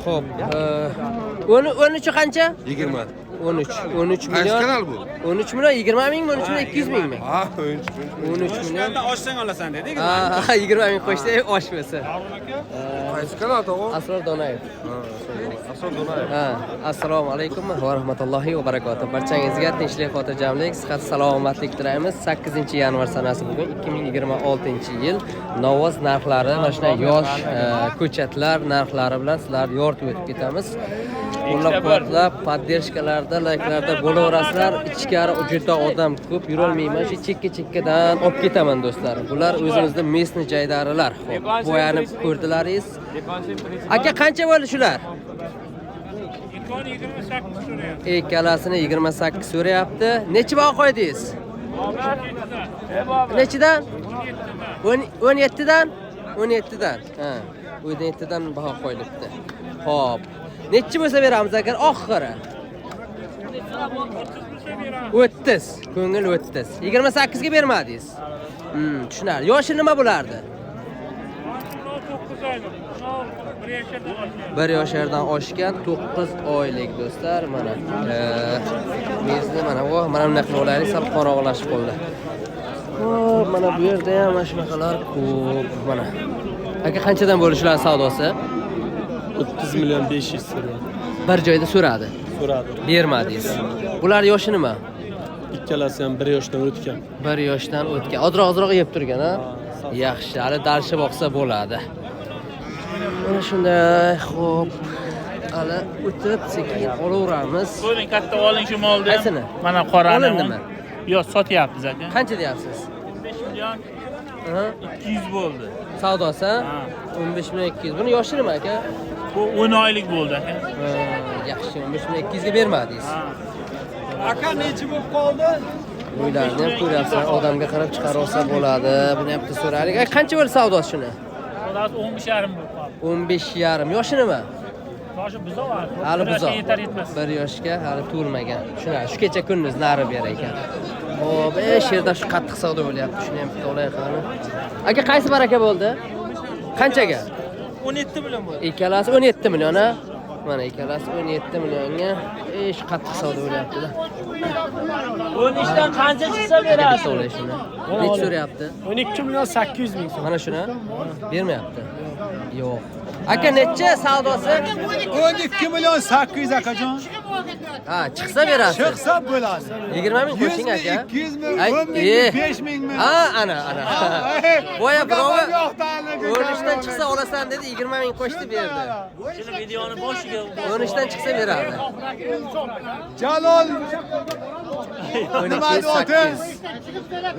Xo'p, 13 qancha? 20. 13 Qaysi million. kanal bu? 13 million 20 mingmi, 13 million 200 mingmi? Ha, 13 million. Oshsang olasan dedik. Ha, 20 ming qo'shsak osh bo'lsa. Qaysi kanal to'g'ri? Asror Donayev. Asal Donayev. Ha, assalomu alaykum va rahmatullohi va barakatuh. Barchangizga tinchlik, xotirjamlik, sihat, salomatlik tilaymiz. 8-yanvar sanasi bugun 2026-yil. Novoz narxlari, mana shunday yosh ko'chatlar narxlari bilan sizlarni yoritib o'tib ketamiz. Qo'llab-quvvatlab, poddershkalarda, layklarda bo'laverasizlar. Ichkari juda odam ko'p, yurolmayman. Shu chekka-chekkadan olib ketaman do'stlar. Bular o'zimizning местный joydarilar. Xo'p, bo'yanib ko'rdilaringiz. Aka qancha bo'ldi shular? 28 so'rayapti. Ikkalasini 28 so'rayapti. Necha baho qo'ydingiz? Nechidan? 17dan? 17dan. Ha, 17dan baho qo'yilibdi. Xo'p. Nechi bo'lsa beramiz agar oxiri? 30. Ko'ngil 30. 28 ga bermadingiz. Tushunarli. Yoshi nima bo'lardi? 9 oylik. 1 yoshlardan oshgan 9 oylik do'stlar. Mana mezni mana bunaqa qilib olaylik, sal qorong'ilashib qoldi. Xo'p, mana bu yerda ham mana shunaqalar ko'p. Mana. Aka qanchadan bo'lishlari savdosi? 30 million 500 so'radi. Bir joyda so'radi. Bermadingiz. Bular yoshi nima? Ikkalasi ham 1 yoshdan o'tgan. 1 yoshdan o'tgan. Ozroq yeb turgan, ha? Yaxshi, hali darshi boqsa bo'ladi. Mana shunday, xo'p. Hali o'tib sekin olaveramiz. Qo'ying katta oling shu molni. Qaysini? Mana qorani. Olindimi? Yo'q, sotyapmiz aka. Qancha deyapsiz? 15 million Ha? 200 bo'ldi. Savdosi? Ha. 15 million 200. Buni yoshi nima aka? Bu 10 oylik bo'ldi aka. Yaxshi, 15 million 200 ga bermadingiz. Aka nechi bo'lib qoldi? Uylarni ham ko'ryapsizlar, odamga qarab chiqarib olsa bo'ladi. Buni ham so'raylik. Qancha bo'ldi savdosi shuni? Savdosi 15,5 bo'lib qoldi. 15,5. Yoshi nima? Yoshi buzoq hali. Hali buzoq. Yetar yetmas. 1 yoshga hali to'lmagan. Shuna, shu kecha kunduz nari ber ekan. Xo'p, shu yerda shu qattiq savdo bo'lyapti. Shuni ham bitta olay qani. Aka qaysi baraka bo'ldi? Qanchaga? 17 million bo'ldi. Ikkalasi 17 million, ha? Mana ikkalasi 17 millionga. Shu qattiq savdo bo'lyapti-da. 13 dan qancha chiqsa berasiz? Necha so'rayapti? 12 million 800 ming so'm. Mana shuni bermayapti. Yo'q. Aka necha savdosi? 12 million 800 akajon. Ha, chiqsa berasiz. Chiqsa bo'ladi. 20 ming qo'shing aka. 200 ming, Ay, 10 ming, 5 mingmi? Ha, ana. Boya birovi yo'qdanligi. 13 dan chiqsa olasan dedi, 20 ming qo'shdi berdi. Shuni videoni boshiga 13 dan chiqsa beradi. Jalol nima deyapsiz?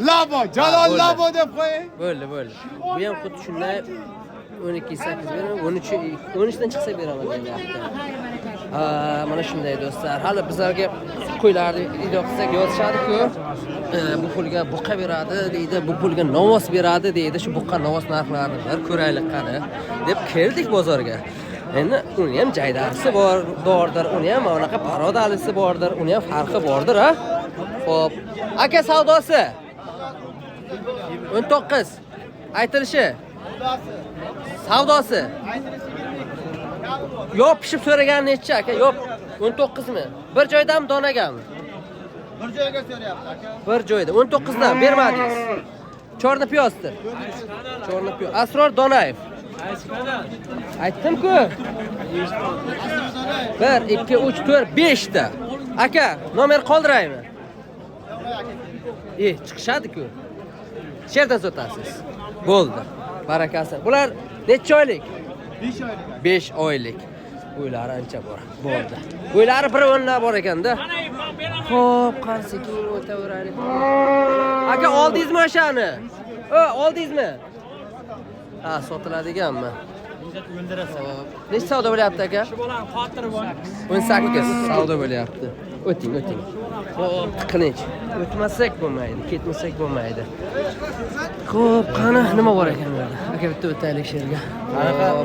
Labo, Jalol Labo deb qo'ying. Bo'ldi. Bu ham xuddi shunday 12.8 beraman, 13 dan chiqsa beraman deyapti. Mana shunday do'stlar. Hali bizlarga qo'ylarni video qilsak yozishadi-ku. Bu pulga buqa beradi deydi, bu pulga novoz beradi deydi. Shu buqa novoz narxlarini bir ko'raylik qani deb keldik bozorga. Endi uni ham jaydarisi bordir, uni ham bunaqa parodalisi bordir, uni ham farqi bordir, ha? Xo'p. Aka savdosi 19. Aytilishi. Savdosi. Yo'q, pishib so'ragan necha aka? Yo'q, 19 mi? Bir joydami, donagami? Bir joyga so'rayapti aka. Bir joyda 19 dan bermadingiz. Chorni piyozdir. Chorni piyoz. Asror Donayev. Aytdim-ku. 1 2 3 4 5 ta. Aka, nomer qoldiraymi? Chiqishadi-ku. Sherdan sotasiz. Bo'ldi. Barakasi. Bular necha oylik? 5 oylik. 5 oylik. Uylari ancha bor. Bo'ldi. Uylari bir o'nlab bor ekanda. Xo'p, qansikin o'taveraylik. Aka, oldingizmi o'shani? Oldingizmi? Ha, sotiladiganmi? Necha savdo bo'lyapti aka? Shu bolani xotiri bor. 18 savdo bo'lyapti. O'ting. Xo'p, tiqilinch. O'tmasak bo'lmaydi, ketmasak bo'lmaydi. Xo'p, qani nima bor ekan bu yerda? Aka, bitta o'taylik sherga.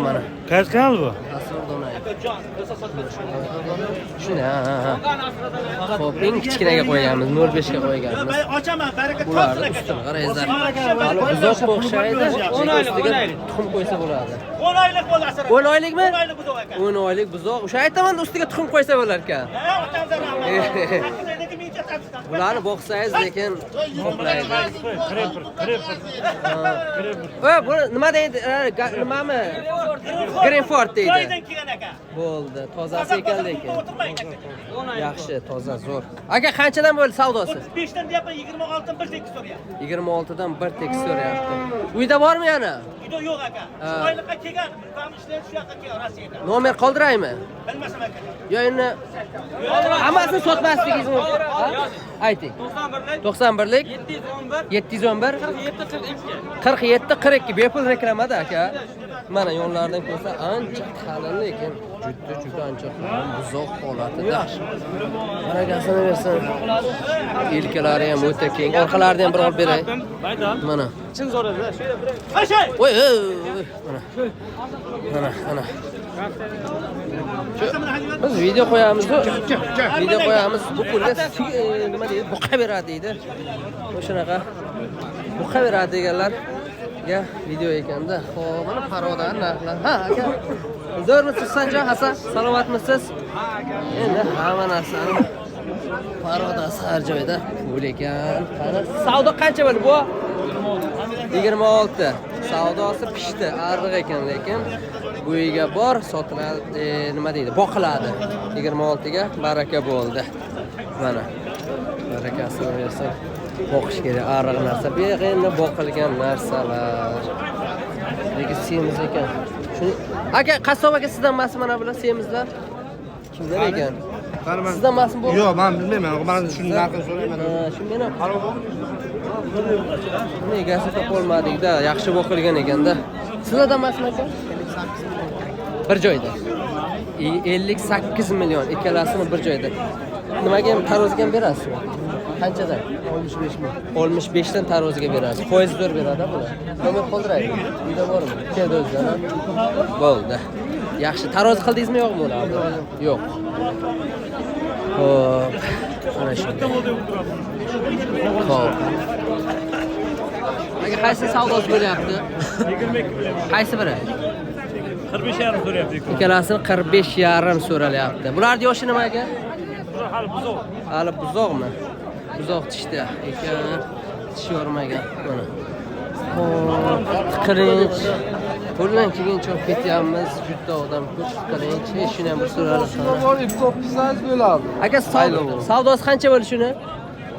Mana. Qaysi kanal bu? Asror Donayev. Shuni, ha. Xo'p, eng kichkinaga qo'yganmiz, 05 ga qo'yganmiz. Ochaman, baraka Bularni ustini qarangizlar. Hali buzoq o'xshaydi. Ustiga tuxum qo'ysa bo'ladi. 10 oylik bo'ladi. 10 oylikmi? 10 oylik buzoq ekan. 10 oylik buzoq. O'sha aytaman, ustiga tuxum qo'ysa bo'lar ekan. Bularni boqsangiz lekin qoplaydi. Bu nima deydi? Nimami? Greenford deydi. Joydan kelgan ekan. Bo'ldi, tozasi ekan lekin. Yaxshi, toza, zo'r. Aka, qanchadan bo'ldi savdosi? 35 dan deyapman, 26 dan 1 tekis so'rayapti. 26 dan 1 tekis so'rayapti. Uyda bormi yana? Uyda yo'q aka. Shu oylikqa kelgan, ham ishlaydi shu yoqqa kelgan Rossiyaga. Nomer qoldiraymi? Bilmasam aka. Yo, endi hammasini sotmasligingiz mumkin. Ayting. 91lik 711 47 42 bepul reklamada aka. Mana yo'llardan ko'rsa ancha qalin lekin juda ancha qalin buzoq holatida. Baragasini bersin. Yelkalari ham o'ta keng. Orqalaridan ham bir olib beray. Mana. Chin zo'rada. Hashay. Voy, mana. Biz video qo'yamiz-ku. Video qo'yamiz. Bu pulga nima deydi? Boqa beradi deydi. O'shanaqa boqa beradi deganlarga video ekanda. Xo'p, mana parodan narxlar. Ha, aka. Zo'rmisiz Sanjon Hasan? Salomatmisiz? Endi hamma narsani parodasi har joyda pul ekan. Qani, savdo qancha bo'ldi bu? 26. Savdosi pishdi, arriq ekan lekin bu uyga bor, sotiladi, nima deydi, boqiladi. 26 ga baraka bo'ldi. Mana. Barakasini bersin. Boqish kerak, arriq narsa, beg'inni boqilgan narsalar. Lekin semiz ekan. Shuni aka, qassob aka sizdan emasmi mana bular semizlar? Kimdan ekan? Sizdan emasmi bu? Yo'q, men bilmayman. Mana shuni narxini so'rayman. Shu meni buni egasi topolmadik-da, yaxshi boqilgan ekanda. Sizlardan emasmi aka? Bir joyda. 58 million ikkalasini bir joyda. Nimaga ham tarozga ham berasizmi? Qanchadan? 65 ming. 65 dan tarozga berasiz. Foiz zo'r beradi bular. Nomer qoldiraylik. Uyda bormi? Keldi o'zlari. Bo'ldi. Yaxshi, taroz qildingizmi yo'qmi ular? Yo'q. Xo'p. Mana shu. Xo'p. Aka, qaysi savdosi bo'lyapti? 22 bilan. Qaysi biri? 45,5 so'rayapti. Ikkalasini 45,5 so'ralyapti. Bularning yoshi nima ekan? Hali buzoq. Hali buzoqmi? Buzoq tishda ekan. Tish yormagan. Mana. Qirinch. Puldan keyin chop ketyapmiz. Juda odam ko'p qirinch. Shuni ham bir so'raylik. Bor, ipto pisangiz bo'ladi. Aka, savdosi qancha bo'ldi shuni?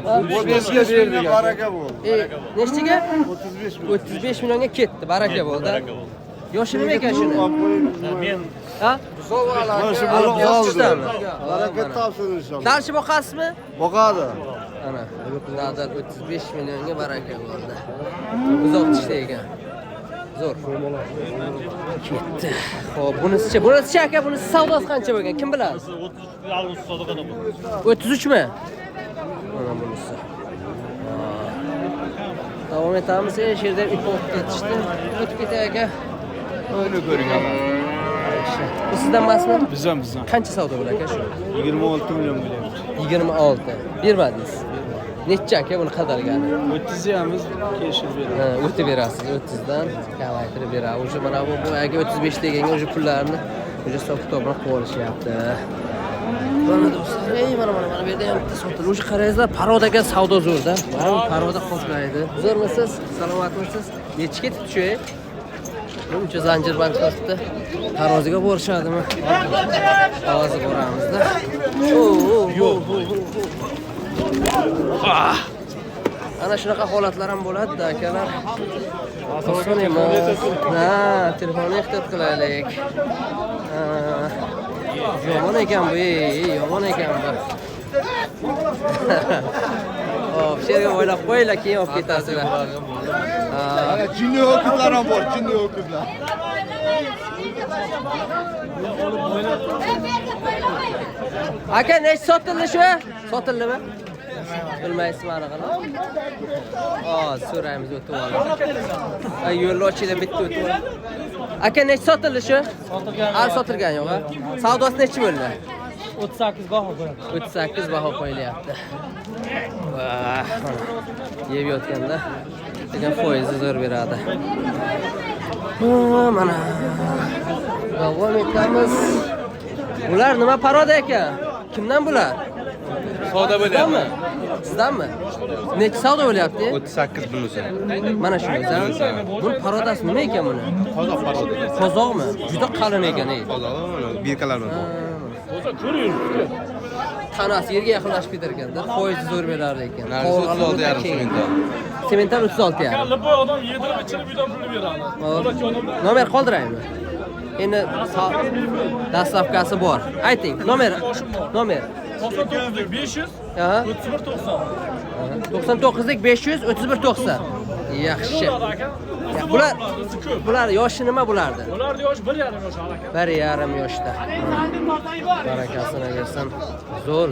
35 ga berdik. Baraka bo'ldi. Nechtaga? 35 ming. 35 millionga ketdi. Baraka bo'ldi. Yoshi nima ekan shuni? Men Ha? Yoshi bo'lib qoldi. Baraka topsin inshaalloh. Dalshi boqasizmi? Boqadi. Ana, dadal 35 millionga baraka bo'ldi. Uzoq tishda ekan. Zo'r. Ketdi. Xo'p, bunisi aka, bunisi savdosi qancha bo'lgan? Kim biladi? 30 avgust savdoda bo'ldi. 33 mi? Mana bunisi. Davom etamiz. Shu yerda ip olib ketishdi. O'tib ketay aka. O'yni ko'rganman. Bu sizdan emasmi? Bizdan. Qancha savdo bo'lar aka shu? 26 million bo'lyapti. 26. Bermadingiz. Necha aka buni qadalgani? 30 yamiz keshib beradi. O'tib berasiz, 30 dan kamaytirib beradi. O'sha mana bu aka 35 deganga o'sha pullarni o'sha hisob kitobini qilib olishyapti. Mana do'stlar, mana bu yerda ham sotilib. O'sha qarangizlar, parodaga savdo zo'rda. Mana paroda qoplaydi. Zo'rmisiz? Salomatmisiz? Necha ketibdi shu? Buncha zanjirband qilibdi. Taroziga borishadimi? Hozir boramizda. Ana shunaqa holatlar ham bo'ladi-da, akalar. Oson emas. Ha, telefonni ehtiyot qilaylik. Yomon ekan bu, yomon ekan bu. Hop, sherga o'ylab qo'yinglar, keyin olib ketasizlar. Ana jinni o'kiblar ham bor, jinni o'kiblar. Aka, nechta sotildi shu? Sotildimi? Bilmaysizmi anaqani? So'raymiz, o'tib olamiz. Yo'lni ochinglar, bitta o'tib olamiz. Aka necha sotildi shu? Sotilgan. Al sotilgan yo'q, ha? Savdosi necha bo'ldi? 38 baho qo'yadi. 38 baho qo'yilyapti. Vah, yeb yotganda degan foizi zo'r beradi. Mana davom etamiz. Bular nima paroda ekan? Kimdan bular? Savdo bo'lyapti. Sizdanmi? Necha savdo bo'lyapti? 38 bunisi. Mana shunisi. Buni parodasi nima ekan buni? Qozoq parodi. Qozoqmi? Juda qalin ekan, ey. Qozoq birkalar bilan. Tanasi yerga yaqinlashib ketar ekanda, foizi zo'r berar ekan. Narxi 36,5 sementdan. Sementdan 36,5. Lipoy odam yedirib ichirib uydan pul beradi. Nomer qoldiraymi? Endi dastlabkasi bor. Ayting, nomer. 99 500 Aha. 31 90. 99lik 500 31 90. Yaxshi. Bular yoshi nima bulardi? Ularning yoshi 1,5 yosh aka. 1,5 yoshda. Barakasini bersin. Zo'r.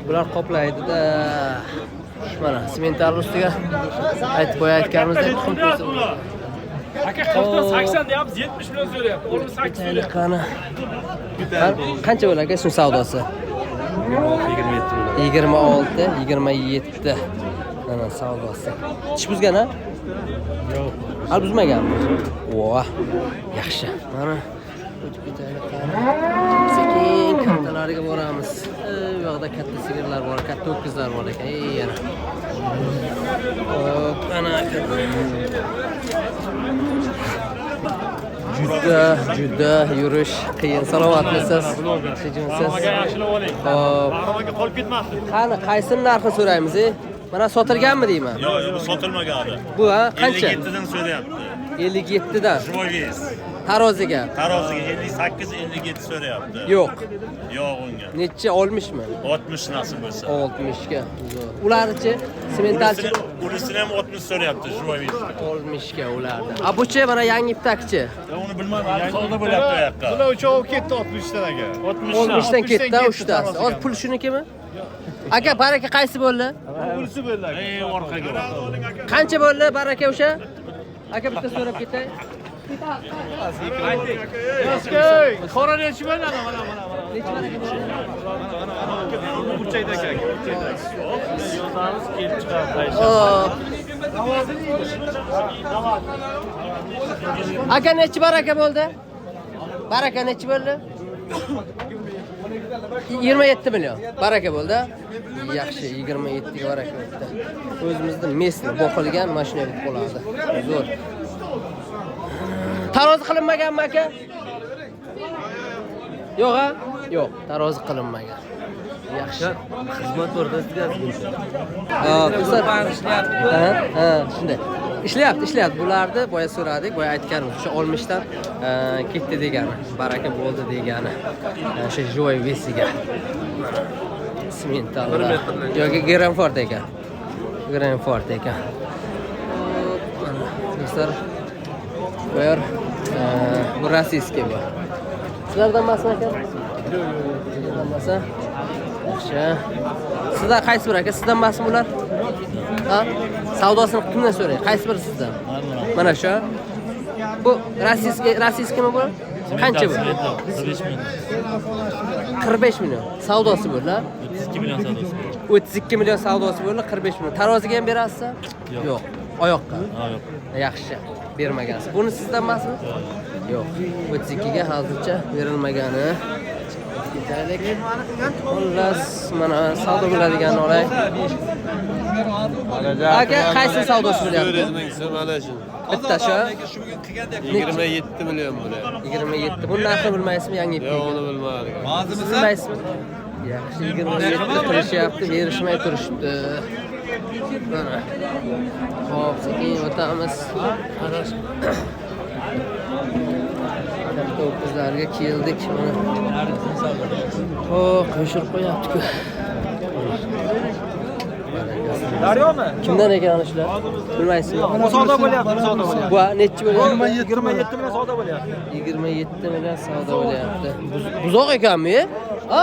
Bular qoplaydi-da. Mana semental ustiga aytib qo'yayotganimizdek tuxum qo'ysa. Aka qilsa 80 deyapmiz, 70 million so'rayapti. O'g'lim 8 so'rayapti. Qani. Qancha bo'ladi aka shun savdosi? 26, 27. Mana savdosi. Tish buzgan ha? Yo'q. Hal buzmaganmi? Voh. Yaxshi. Mana o'tib ketaylik qani. Sekin kattalariga boramiz. Bu yoqda katta sigirlar bor, katta ho'kizlar bor ekan. Yana. Hop, ana juda yurish qiyin. Salomatmisiz? Tinchmisiz? Yaxshilab oling. Hop. Baramaga qolib ketmasin. Qani, qaysini narxini so'raymiz? Mana sotilganmi deyman? Yo'q, bu sotilmagan. Bu ha, qancha? 57 dan so'rayapti. 57 dan. Jvoyes. Taroziga. Taroziga 58, 57 so'rayapti. Yo'q. Yo'q unga. Necha 60 mi? 60 nasib bo'lsa. 60 ga. Ularchi sementalchi Unisini ham 60 so'rayapti, jvoyes. 60 ga ulardi. A buchi mana yangi iptakchi. Uni bilmadim, savdo bo'lyapti u yoqqa. Bular uchovi ketdi 60 dan aka. 60 dan ketdi uchtasi. Hozir pul shunikimi? Aka, baraka qaysi bo'ldi? Bunisi bo'ldi aka. Ey, orqaga. Qancha bo'ldi baraka o'sha? Aka bitta so'rab ketay. Qora nechi bo'ldi mana. Burchakda aka. Yozamiz kelib chiqadi. Aka nechi baraka bo'ldi? Baraka nechi bo'ldi? 27 million. Baraka bo'ldi. Yaxshi, 27 ga baraka bo'ldi. O'zimizda mesni boqilgan mashina bo'lib qoladi. Zo'r. Tarozi qilinmaganmi aka? Yo'q ha? Yo'q, tarozi qilinmagan. Yaxshi. Xizmat borda sizga. Shunday. Ishlayapti. Bularni boya so'radik, boya aytganmiz. O'sha 60 dan ketdi degani, baraka bo'ldi degani. O'sha joy vesiga. Semental. Yoki Grenford ekan. Mana do'stlar. Bu rossiyskiy bu. Sizlardan emasmi aka? Sizlardan emasmi? Yaxshi. Sizlar qaysi bir aka? Sizdan emasmi ular? Ha? Savdosini kimdan so'raydi? Qaysi biri sizdan? Mana shu. Bu rossiyskiymi bu? Qancha bu? 45 million. Savdosi bu, ha? 32 million savdosi. 32 million savdosi bo'ldi, 45 million. Taroziga ham berasiz? Yo'q. Oyoqqa. Yo'q. Yaxshi. Bermagansiz. Buni sizdan emasmi? Yo'q. 32 ga hozircha berilmagani. Ketaylik. Xullas, mana savdo bo'ladigan olay. Aka, qaysi savdosi bo'lyapti? Mana shu. Bitta shu. 27 million bo'ladi. 27. Buni narxini bilmaysizmi? Yangi iplik. Yo'q, uni bilmadim. Bilmaysizmi? Yaxshi, 27 qilishyapti, berishmay turishdi. Mana. Xo'p, sekin o'tamiz. Katta o'qizlarga keldik. Mana. Xo'p, qo'shib qo'yapti-ku. Daryomi? Kimdan ekan shular? Bilmaysizmi? Savdo bo'lyapti. Bu nechi bo'lyapti? 27 million savdo bo'lyapti. 27 million savdo bo'lyapti. Buzoq ekanmi? Ha?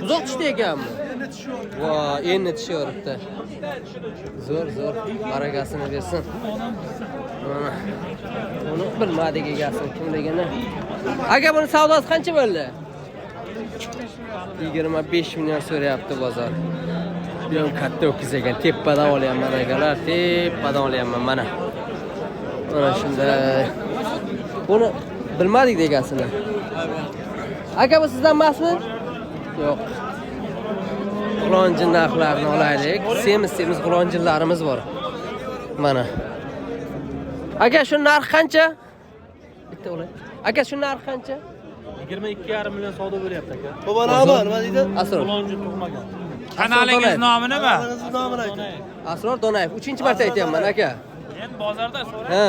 Buzoq tishda ekanmi? Voy, endi tishyapti. Zo'r, barakasini bersin. Buni bilmadik egasini kimligini. Aka buni savdosi qancha bo'ldi? 25 million so'rayapti bozor. Bu ham katta o'kiz ekan. Tepadan olyapman akalar, tepadan olyapman mana. Mana shunday. Buni bilmadik degasini. Aka bu sizdan emasmi? Yo'q. G'ulonjin narxlarini olaylik. Semiz g'ulonjinlarimiz bor. Mana. Aka shu narx qancha? Bitta o'lay. Aka shu narx qancha? 22,5 million savdo bo'lyapti aka. Baba nima deydi? Asror. G'ulonjin tug'magan. Kanalingiz nomi nima? Asror Donayev. 3-marta aytyapman aka. Endi bozorda so'ra. Ha.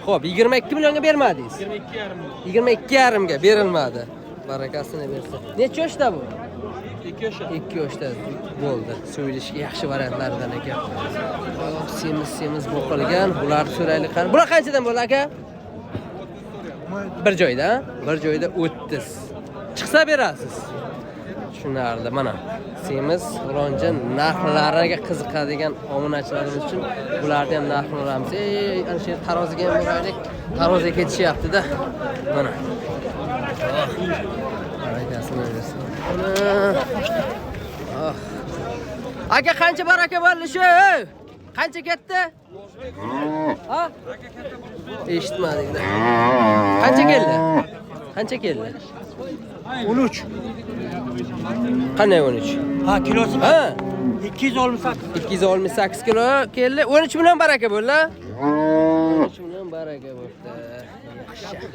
Xo'p, 22 millionga bermadingiz. 22,5 million. 22,5 ga berilmadi. Barakasini bersin. Necha yoshda bu? 2 yoshda. 2 yoshda bo'ldi. So'ylashga yaxshi variantlardan ekan. Semiz bo'qilgan. Bularni so'raylik qani. Bular qanchadan bo'ldi aka? Bir joyda, 30. Chiqsa berasiz. Tushunarli mana. Semiz, g'ulonjin narxlariga qiziqadigan obunachilarimiz uchun bularni ham narxini olamiz. Ana shu taroziga ham boraylik. Taroziga ketishyapti-da. Mana. Barakasini bersin. Aka qancha baraka bo'ldi shu? Qancha ketdi? Ha? Eshitmadik-da. Qancha keldi? Qancha keldi? 13. Qanday 13? Ha, kilosi Ha? 268. 268 kilo keldi. 13 million baraka bo'ldi. 13 million baraka bo'ldi. Yaxshi.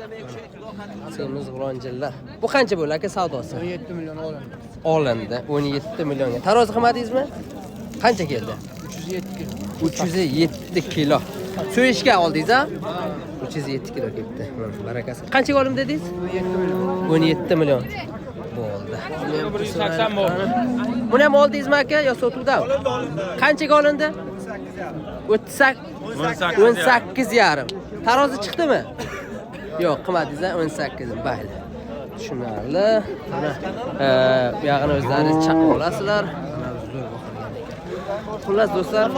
Semiz g'ulonjinlar. Bu qancha bo'ldi aka savdosi? 17 million olindi. Olindi 17 millionga. Tarozi qilmadingizmi? Qancha keldi? 307 kilo. So'yishga oldingiz-a? 307 kilo ketdi. Barakasi. Qanchaga olim dedingiz? 17 million. Bo'ldi. 180 bo'ldi. Buni ham oldingizmi aka yo sotuvdami? Qanchaga olindi? 18,5. Tarozi chiqdimi? Yo'q, qilmadingiz-a? 18. Bayli. Tushunarli. Mana bu yog'ini o'zlaringiz chaqib olasizlar. Xullas do'stlar,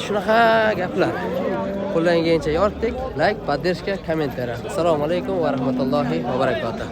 shunaqa gaplar. Qo'llangancha yoritdik. Like, poddershka, kommentariy. Assalomu alaykum va rahmatullohi va barakatuh.